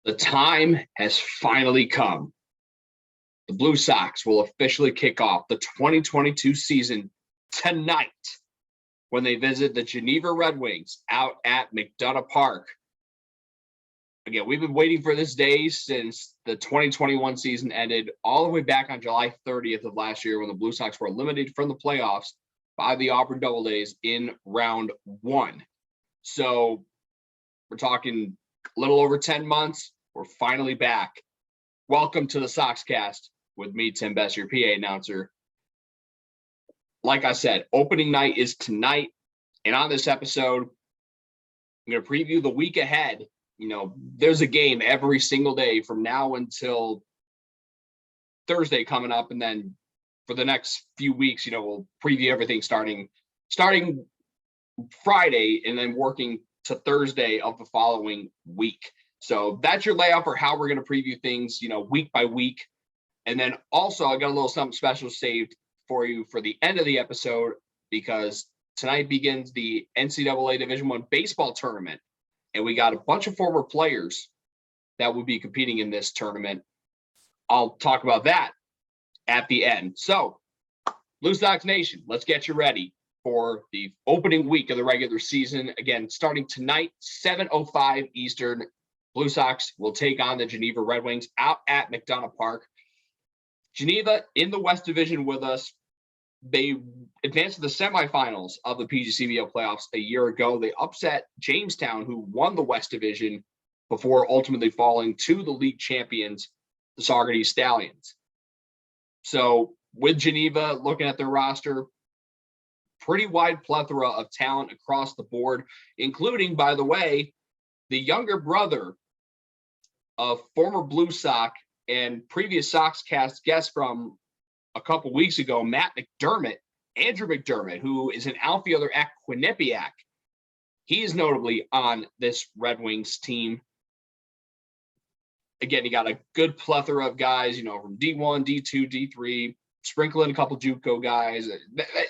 The time has finally come. The Blue Sox will officially kick off the 2022 season tonight when they visit the Geneva Red Wings out at McDonough Park. Again, we've been waiting for this day since the 2021 season ended, all the way back on July 30th of last year when the Blue Sox were eliminated from the playoffs by the Auburn Doubledays in round one. So we're talking a little over 10 months. We're finally back. Welcome to the Soxcast with me, Tim Best, your PA announcer. Like I said, opening night is tonight. And on this episode, I'm going to preview the week ahead. There's a game every single day from now until Thursday coming up. And then for the next few weeks, we'll preview everything starting Friday and then working to Thursday of the following week. So that's your layout for how we're going to preview things, week by week. And then also I got a little something special saved for you for the end of the episode, because tonight begins the NCAA Division I baseball tournament. And we got a bunch of former players that will be competing in this tournament. I'll talk about that at the end. So, Blue Sox Nation, let's get you ready for the opening week of the regular season. Again, starting tonight, 7:05 Eastern, Blue Sox will take on the Geneva Red Wings out at McDonough Park. Geneva in the West Division with us. They advanced to the semifinals of the PGCBL playoffs a year ago. They upset Jamestown, who won the West Division, before ultimately falling to the league champions, the Saugerties Stallions. So with Geneva, looking at their roster, pretty wide plethora of talent across the board, including, by the way, the younger brother of former Blue Sox and previous Soxcast guest from a couple weeks ago, Andrew McDermott, who is an outfielder at Quinnipiac. He is notably on this Red Wings team. Again, you got a good plethora of guys, from D1, D2, D3, sprinkling a couple JUCO guys.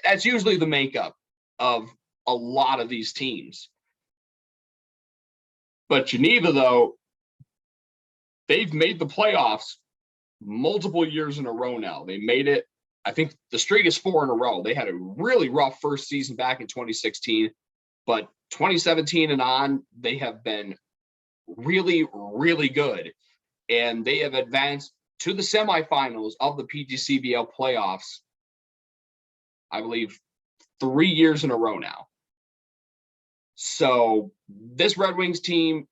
That's usually the makeup of a lot of these teams. But Geneva, though, they've made the playoffs multiple years in a row now. They made it, I think the streak is 4 in a row. They had a really rough first season back in 2016, but 2017 and on, they have been really, really good. And they have advanced to the semifinals of the PGCBL playoffs, I believe, 3 years in a row now. So this Red Wings team,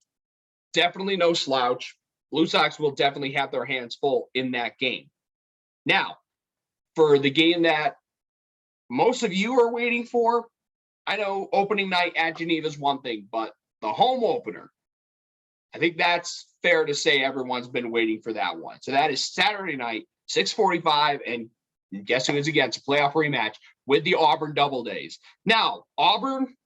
definitely no slouch. Blue Sox will definitely have their hands full in that game. Now, for the game that most of you are waiting for, I know opening night at Geneva is one thing, but the home opener, I think that's fair to say everyone's been waiting for that one. So that is Saturday night, 6:45, and guess who is again? It's a playoff rematch with the Auburn Doubledays. Now, Auburn,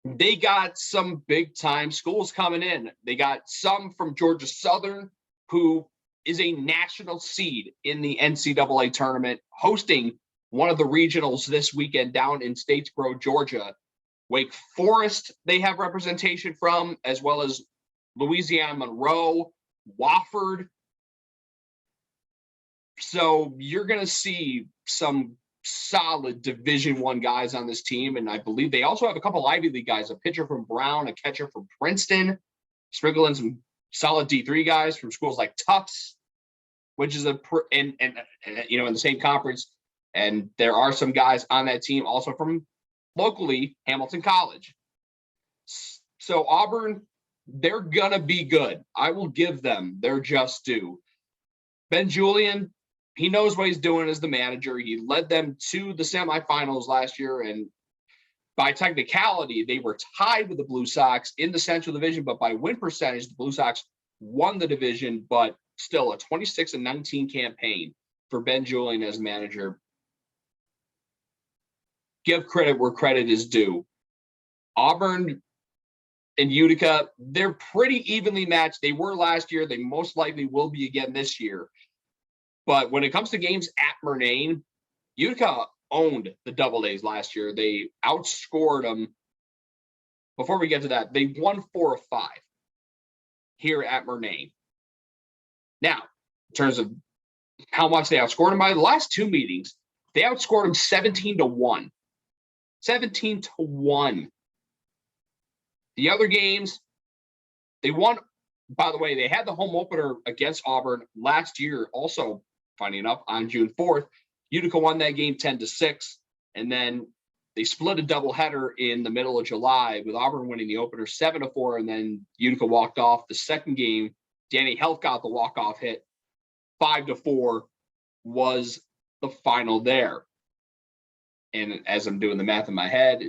they got some big-time schools coming in. They got some from Georgia Southern, who is a national seed in the NCAA tournament, hosting one of the regionals this weekend down in Statesboro, Georgia. Wake Forest, they have representation from, as well as Louisiana Monroe, Wofford. So you're going to see some solid Division I guys on this team, and I believe they also have a couple Ivy League guys, a pitcher from Brown, a catcher from Princeton, some solid D3 guys from schools like Tufts, which is in the same conference. And there are some guys on that team also from locally Hamilton College. So Auburn, they're gonna be good. I will give them their just due. Ben Julian, he knows what he's doing as the manager. He led them to the semifinals last year, and by technicality, they were tied with the Blue Sox in the Central Division, but by win percentage, the Blue Sox won the division, but still a 26-19 campaign for Ben Julian as manager. Give credit where credit is due. Auburn and Utica, they're pretty evenly matched. They were last year. They most likely will be again this year. But when it comes to games at Murnane, Utica owned the Doubledays last year. They outscored them. Before we get to that, they won 4 of 5. here at Murnane. Now, in terms of how much they outscored them by the last two meetings, they outscored them 17-1. 17-1. The other games, they won. By the way, they had the home opener against Auburn last year. Also, funny enough, on June 4th, Utica won that game 10-6, and then they split a doubleheader in the middle of July with Auburn winning the opener 7-4, and then Utica walked off the second game. Danny Health got the walk-off hit. 5-4 was the final there. And as I'm doing the math in my head,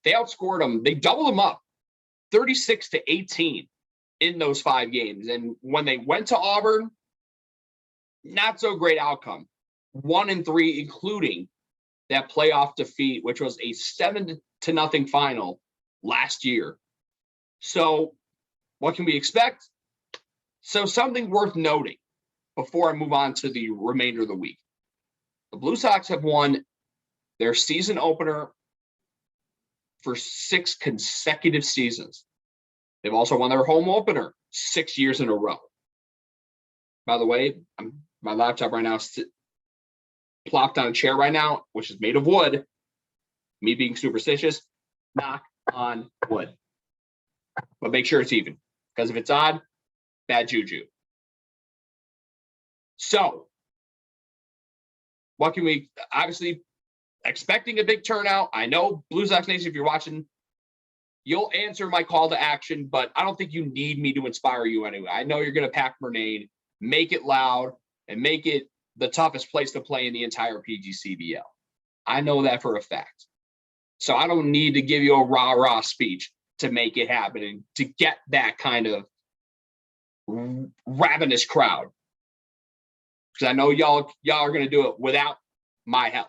they outscored them. They doubled them up 36-18 in those 5 games. And when they went to Auburn, not so great outcome. 1-3, including that playoff defeat, which was a 7-0 final last year. So what can we expect? So something worth noting before I move on to the remainder of the week. The Blue Sox have won their season opener for 6 consecutive seasons. They've also won their home opener 6 years in a row. By the way, my laptop right now is plopped on a chair right now, which is made of wood. Me being superstitious, knock on wood. But make sure it's even, because if it's odd, bad juju. So, what can we, obviously, expecting a big turnout. I know Blue Sox Nation, if you're watching, you'll answer my call to action, but I don't think you need me to inspire you anyway. I know you're going to pack Murnane, make it loud, and make it the toughest place to play in the entire PGCBL. I know that for a fact. So I don't need to give you a rah-rah speech to make it happen and to get that kind of ravenous crowd. Because I know y'all are going to do it without my help.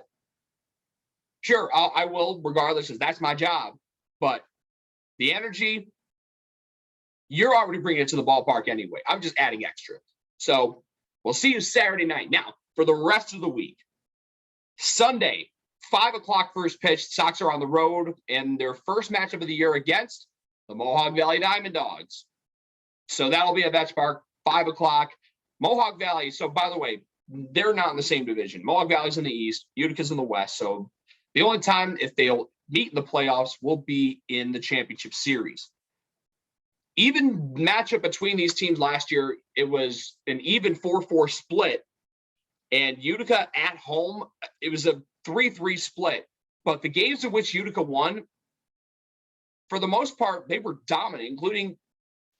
Sure, I will, regardless, because that's my job. But the energy, you're already bringing it to the ballpark anyway. I'm just adding extra. So we'll see you Saturday night. Now, for the rest of the week, Sunday, 5 o'clock first pitch. Sox are on the road in their first matchup of the year against the Mohawk Valley Diamond Dogs. So that'll be at Betts Park, 5 o'clock. Mohawk Valley, so by the way, they're not in the same division. Mohawk Valley's in the east, Utica's in the west. So the only time if they'll meet in the playoffs will be in the championship series. Even matchup between these teams last year, it was an even 4-4 split. And Utica at home, it was a 3-3 split. But the games in which Utica won, for the most part, they were dominant, including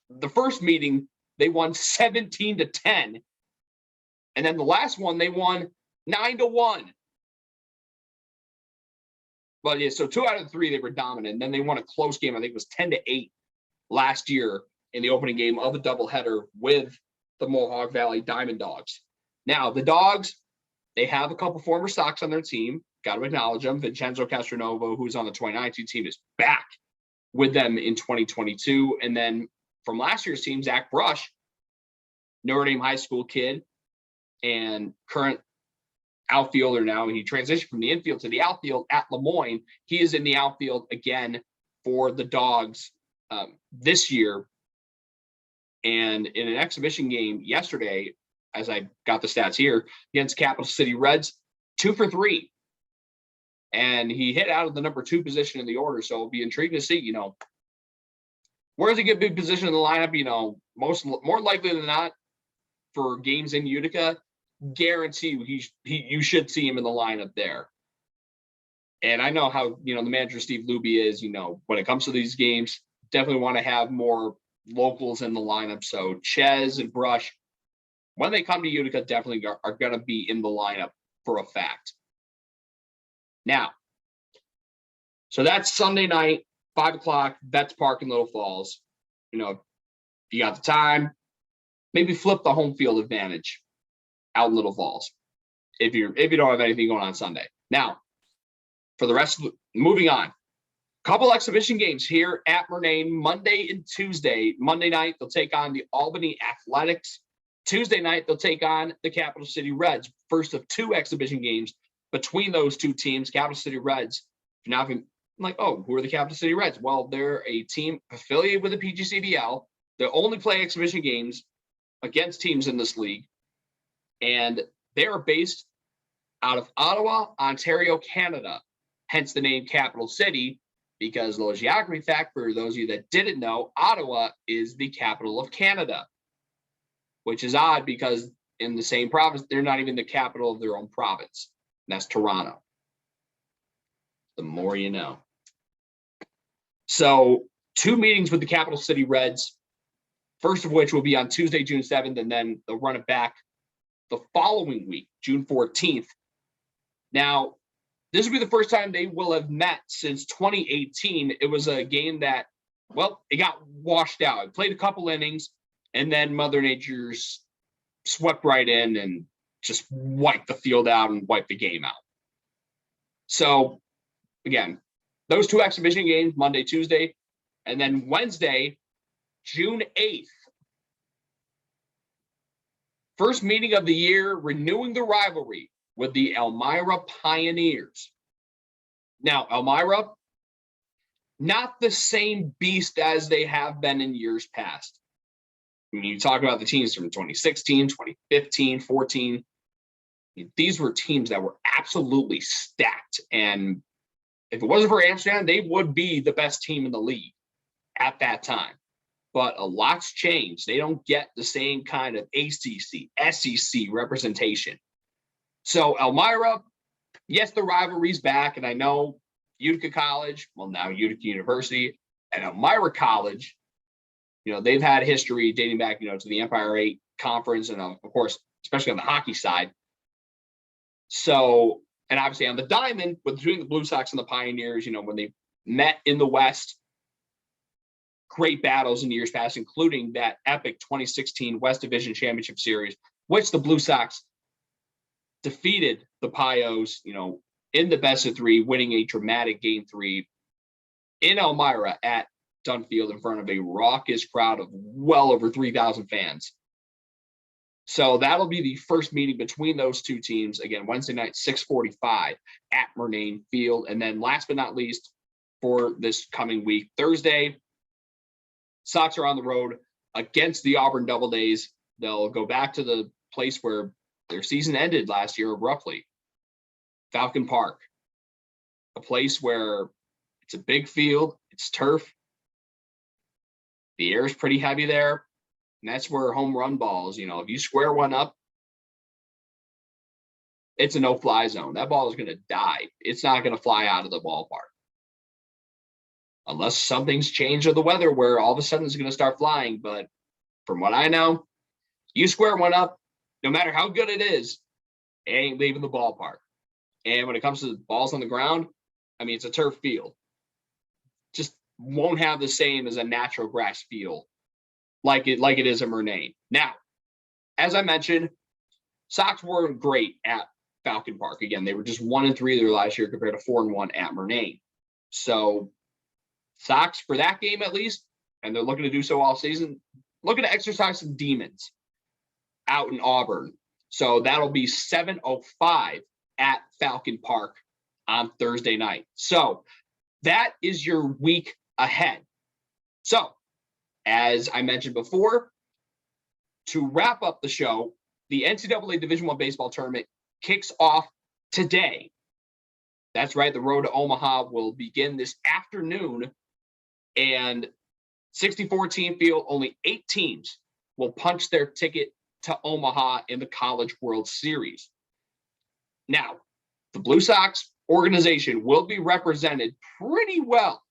the first meeting, they won 17-10. And then the last one, they won 9-1. But yeah, so 2 out of 3, they were dominant. And then they won a close game. I think it was 10-8 last year in the opening game of a doubleheader with the Mohawk Valley Diamond Dogs. Now, the Dogs, they have a couple former Sox on their team. Got to acknowledge them. Vincenzo Castronovo, who's on the 2019 team, is back with them in 2022. And then from last year's team, Zach Brush, Notre Dame high school kid and current outfielder now. He transitioned from the infield to the outfield at Lemoyne. He is in the outfield again for the Dogs this year. And in an exhibition game yesterday, as I got the stats here, against Capital City Reds, 2 for 3. And he hit out of the number 2 position in the order. So it'll be intriguing to see, where does he get big position in the lineup? More likely than not, for games in Utica, guarantee you should see him in the lineup there. And I know how, the manager Steve Luby is, when it comes to these games, definitely want to have more locals in the lineup. So Ches and Brush, when they come to Utica, definitely are going to be in the lineup for a fact. Now, so that's Sunday night, 5 o'clock, Betts Park in Little Falls. If you got the time, maybe flip the home field advantage out in Little Falls if you don't have anything going on Sunday. Now, for the rest of moving on, couple exhibition games here at Murnane Monday and Tuesday. Monday night, they'll take on the Albany Athletics. Tuesday night, they'll take on the Capital City Reds. First of 2 exhibition games between those two teams. Capital City Reds, if you're I'm like, oh, who are the Capital City Reds? Well, they're a team affiliated with the PGCDL. They only play exhibition games against teams in this league. And they are based out of Ottawa, Ontario, Canada. Hence the name Capital City, because a little geography fact for those of you that didn't know, Ottawa is the capital of Canada, which is odd because in the same province, they're not even the capital of their own province. And that's Toronto. The more you know. So 2 meetings with the Capital City Reds, first of which will be on Tuesday, June 7th, and then they'll run it back the following week, June 14th. Now, this will be the first time they will have met since 2018. It was a game that, well, it got washed out. It played a couple innings, and then Mother Nature's swept right in and just wiped the field out and wiped the game out. So, again, those 2 exhibition games, Monday, Tuesday, and then Wednesday, June 8th. First meeting of the year, renewing the rivalry with the Elmira Pioneers. Now, Elmira, not the same beast as they have been in years past. I mean, you talk about the teams from 2016, 2015, 14. These were teams that were absolutely stacked. And if it wasn't for Amsterdam, they would be the best team in the league at that time. But a lot's changed. They don't get the same kind of ACC, SEC representation. So Elmira, yes, the rivalry's back. And I know Utica College, well, now Utica University, and Elmira College, they've had history dating back, to the Empire 8 conference. And of course, especially on the hockey side. So, and obviously on the diamond, between the Blue Sox and the Pioneers, when they met in the West, great battles in years past, including that epic 2016 West Division Championship Series, which the Blue Sox defeated the Pios, in the best of 3, winning a dramatic Game 3 in Elmira at Dunfield in front of a raucous crowd of well over 3,000 fans. So that'll be the first meeting between those 2 teams. Again, Wednesday night, 6:45 at Murnane Field. And then last but not least, for this coming week, Thursday, Sox are on the road against the Auburn Double Days. They'll go back to the place where their season ended last year abruptly, Falcon Park, a place where it's a big field, it's turf, the air is pretty heavy there, and that's where home run balls, if you square one up, it's a no-fly zone. That ball is going to die. It's not going to fly out of the ballpark. Unless something's changed with the weather where all of a sudden it's going to start flying. But from what I know, you square one up, no matter how good it is, it ain't leaving the ballpark. And when it comes to balls on the ground, I mean, it's a turf field. Just won't have the same as a natural grass field like it is at Murnane. Now, as I mentioned, Sox weren't great at Falcon Park. Again, they were just 1-3 their last year compared to 4-1 at Murnane. So Sox, for that game at least, and they're looking to do so all season, looking to exercise some demons out in Auburn. So that'll be 7:05 at Falcon Park on Thursday night. So that is your week ahead. So, as I mentioned before, to wrap up the show, the NCAA Division I baseball tournament kicks off today. That's right. The road to Omaha will begin this afternoon. And 64-team field, only 8 teams will punch their ticket to Omaha in the College World Series. Now, the Blue Sox organization will be represented pretty well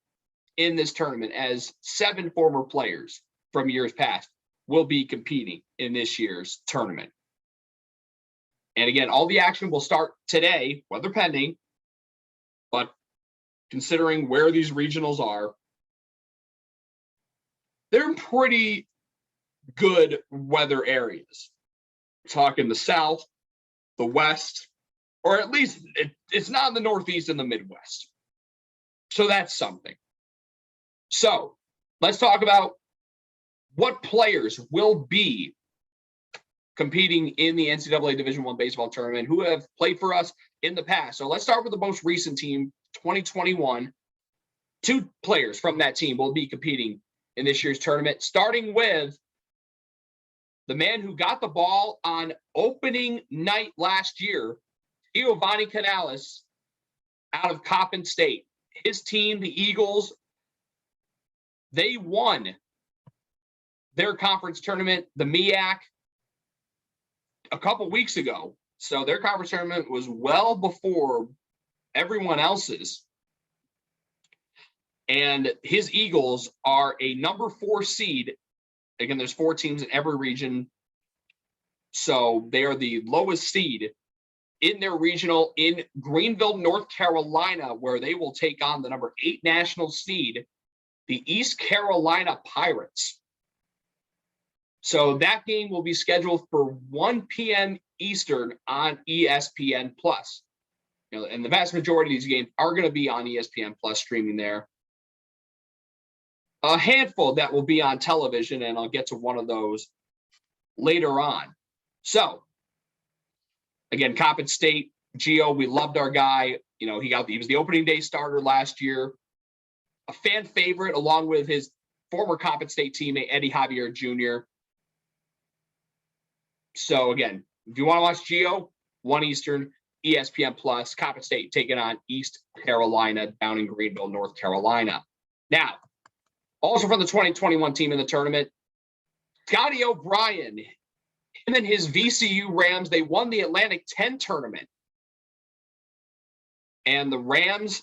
in this tournament, as 7 former players from years past will be competing in this year's tournament. And again, all the action will start today, weather pending, but considering where these regionals are, they're in pretty good weather areas. We're talking the South, the West, or at least it's not in the Northeast and the Midwest. So that's something. So let's talk about what players will be competing in the NCAA Division I baseball tournament who have played for us in the past. So let's start with the most recent team, 2021. 2 players from that team will be competing in this year's tournament, starting with the man who got the ball on opening night last year, Giovanni Canales, out of Coppin State. His team, the Eagles, they won their conference tournament, the MEAC, a couple weeks ago. So their conference tournament was well before everyone else's. And his Eagles are a number 4 seed. Again, there's 4 teams in every region. So they are the lowest seed in their regional in Greenville, North Carolina, where they will take on the number 8 national seed, the East Carolina Pirates. So that game will be scheduled for 1 p.m. Eastern on ESPN Plus. And the vast majority of these games are going to be on ESPN Plus streaming there. A handful that will be on television, and I'll get to one of those later on. So, again, Coppin State, Gio, we loved our guy. He was the opening day starter last year. A fan favorite, along with his former Coppin State teammate, Eddie Javier Jr. So, again, if you want to watch Gio, 1 Eastern, ESPN Plus, Coppin State taking on East Carolina down in Greenville, North Carolina. Now, also from the 2021 team in the tournament, Scotty O'Brien, him and his VCU Rams, they won the Atlantic 10 tournament. And the Rams,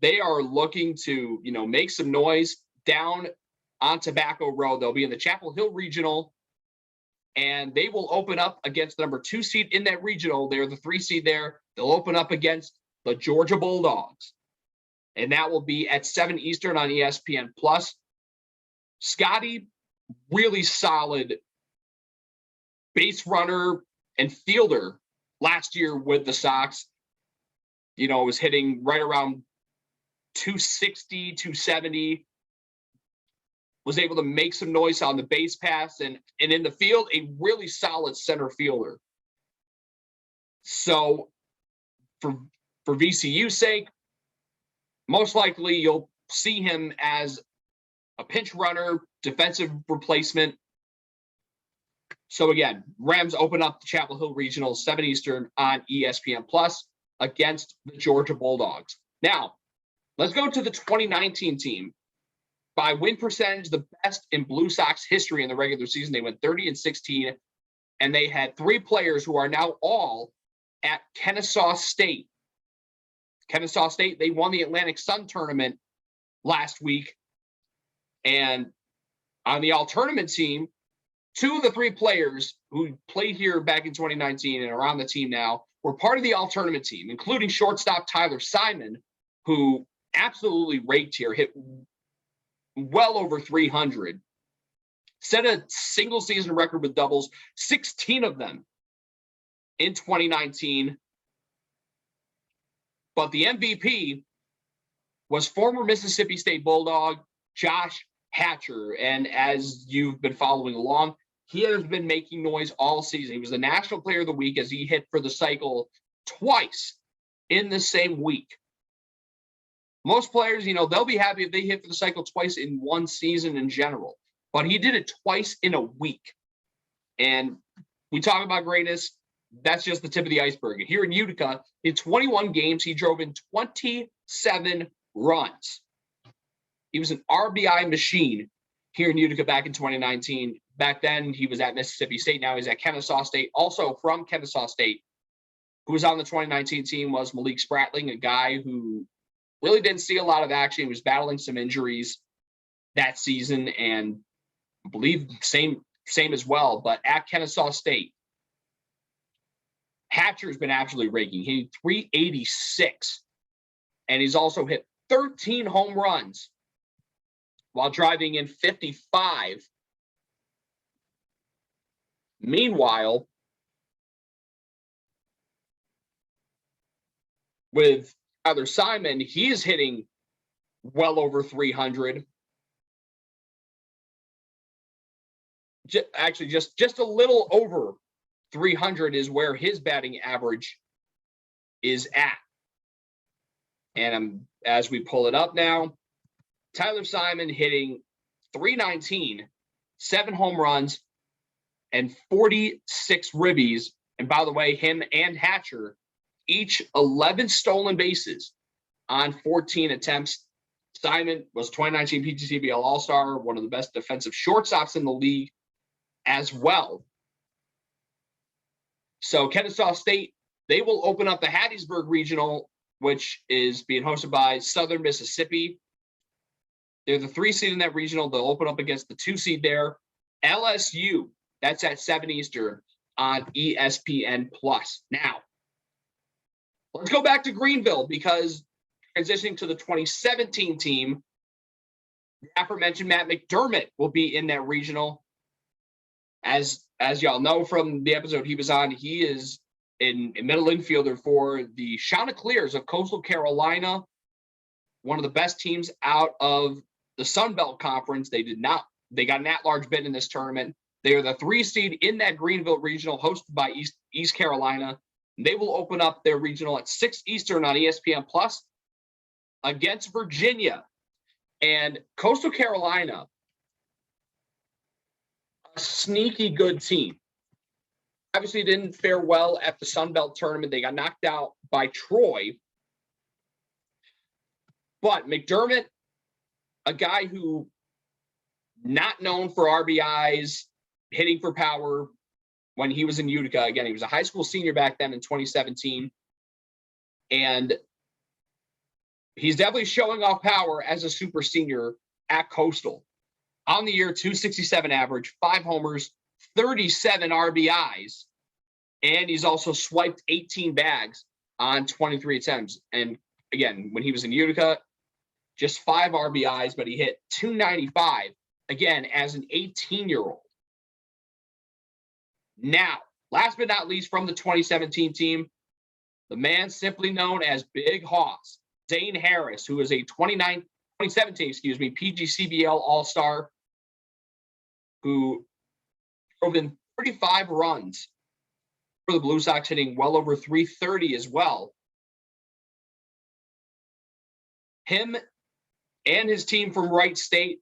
they are looking to, make some noise down on Tobacco Road. They'll be in the Chapel Hill Regional, and they will open up against the number 2 seed in that regional. They're the 3 seed there. They'll open up against the Georgia Bulldogs. And that will be at 7 Eastern on ESPN Plus. Scotty, really solid base runner and fielder last year with the Sox. Was hitting right around 260, 270. Was able to make some noise on the base pass, and in the field, a really solid center fielder. So for VCU's sake, most likely you'll see him as a pinch runner, defensive replacement. So again, Rams open up the Chapel Hill Regional, 7 Eastern on ESPN Plus against the Georgia Bulldogs. Now, let's go to the 2019 team. By win percentage, the best in Blue Sox history in the regular season. They went 30-16, and they had 3 players who are now all at Kennesaw State. Kennesaw State, they won the Atlantic Sun tournament last week. And on the all-tournament team, 2 of the 3 players who played here back in 2019 and are on the team now were part of the all-tournament team, including shortstop Tyler Simon, who absolutely raked here, hit well over 300, set a single season record with doubles, 16 of them in 2019. But the MVP was former Mississippi State Bulldog Josh Hatcher. And as you've been following along, he has been making noise all season. He was the National Player of the Week as he hit for the cycle twice in the same week. Most players, they'll be happy if they hit for the cycle twice in one season in general. But he did it twice in a week. And we talk about greatness. That's just the tip of the iceberg. Here in Utica, in 21 games, he drove in 27 runs. He was an RBI machine here in Utica back in 2019. Back then, he was at Mississippi State. Now he's at Kennesaw State. Also from Kennesaw State, who was on the 2019 team, was Malik Spratling, a guy who really didn't see a lot of action. He was battling some injuries that season, and I believe same as well. But at Kennesaw State, Hatcher's been absolutely raking. He hit 386, and he's also hit 13 home runs while driving in 55. Meanwhile, with Tyler Simon, he is hitting well over 300. Actually, just a little over 300 is where his batting average is at. And as we pull it up now, Tyler Simon hitting .319, 7 home runs, and 46 ribbies. And by the way, him and Hatcher, each 11 stolen bases on 14 attempts. Simon was 2019 PGCBL All-Star, one of the best defensive shortstops in the league as well. So Kennesaw State, they will open up the Hattiesburg Regional, which is being hosted by Southern Mississippi. They're the 3 seed in that regional. They'll open up against the 2 seed there. LSU, that's at 7 Eastern on ESPN+. Now, let's go back to Greenville, because transitioning to the 2017 team, the aforementioned Matt McDermott will be in that regional. As y'all know from the episode he was on, he is a middle infielder for the Chanticleers of Coastal Carolina, one of the best teams out of the Sun Belt Conference. They got an at-large bid in this tournament. They are the 3 seed in that Greenville regional, hosted by East Carolina. They will open up their regional at 6 Eastern on ESPN Plus against Virginia. And Coastal Carolina, a sneaky good team. Obviously didn't fare well at the Sun Belt tournament. They got knocked out by Troy. But McDermott, a guy who not known for RBIs, hitting for power when he was in Utica. Again, he was a high school senior back then in 2017. And he's definitely showing off power as a super senior at Coastal. On the year, 267 average, 5 homers, 37 RBIs, and he's also swiped 18 bags on 23 attempts. And again, when he was in Utica, just 5 RBIs, but he hit .295, again, as an 18-year-old. Now, last but not least, from the 2017 team, the man simply known as Big Hoss, Zane Harris, who is a 2017 PGCBL All-Star, who drove in 35 runs for the Blue Sox, hitting well over .330 as well. Him and his team from Wright State,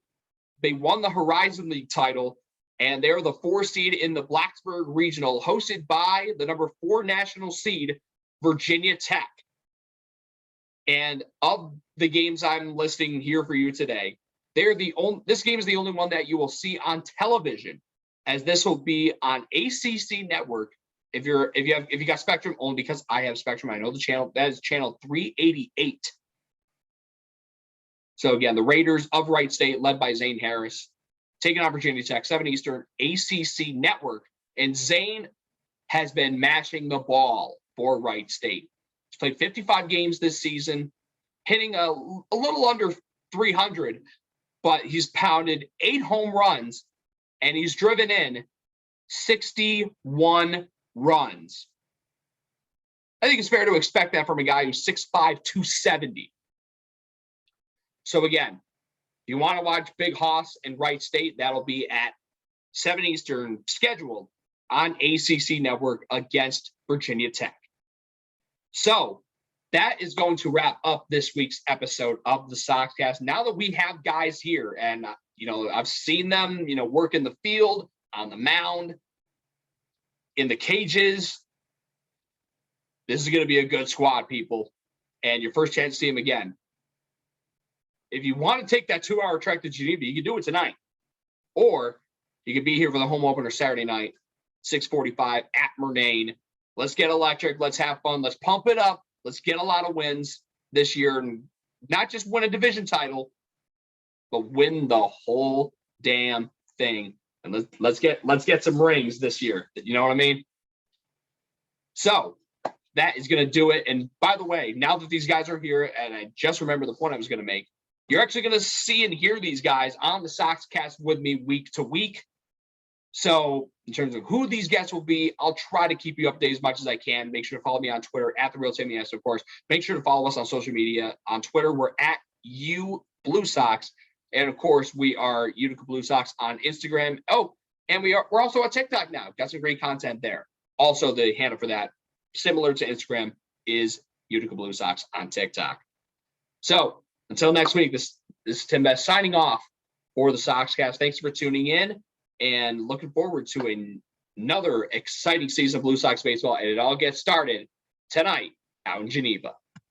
they won the Horizon League title, and they're the 4 seed in the Blacksburg Regional, hosted by the number 4 national seed, Virginia Tech. And of the games I'm listing here for you today, this game is the only one that you will see on television, as this will be on ACC Network. If you got Spectrum, only because I have Spectrum, I know the channel. That is channel 388. So again, the Raiders of Wright State, led by Zane Harris, taking on Virginia Tech, 7 Eastern, ACC Network. And Zane has been mashing the ball for Wright State. He's played 55 games this season, hitting a little under 300, but he's pounded 8 home runs, and he's driven in 61 runs. I think it's fair to expect that from a guy who's 6'5", 270. So again, if you want to watch Big Hoss and Wright State, that'll be at 7 Eastern, scheduled on ACC Network against Virginia Tech. So that is going to wrap up this week's episode of the Soxcast. Now that we have guys here, and I've seen them, work in the field, on the mound, in the cages. This is going to be a good squad, people, and your first chance to see them again. If you want to take that 2-hour trek to Geneva, you can do it tonight. Or you can be here for the home opener Saturday night, 6:45 at Murnane. Let's get electric. Let's have fun. Let's pump it up. Let's get a lot of wins this year, and not just win a division title, but win the whole damn thing. And let's get some rings this year. You know what I mean? So that is going to do it. And by the way, now that these guys are here, and I just remember the point I was going to make, you're actually going to see and hear these guys on the Soxcast with me week to week. So in terms of who these guests will be, I'll try to keep you updated as much as I can. Make sure to follow me on Twitter at @TheRealTimmy, of course. Make sure to follow us on social media. On Twitter, we're at @UBlueSox. And of course, we are Utica Blue Sox on Instagram. Oh, and we're also on TikTok now. Got some great content there. Also, the handle for that, similar to Instagram, is Utica Blue Sox on TikTok. So until next week, this is Tim Best signing off for the Soxcast. Thanks for tuning in and looking forward to another exciting season of Blue Sox baseball. And it all gets started tonight out in Geneva.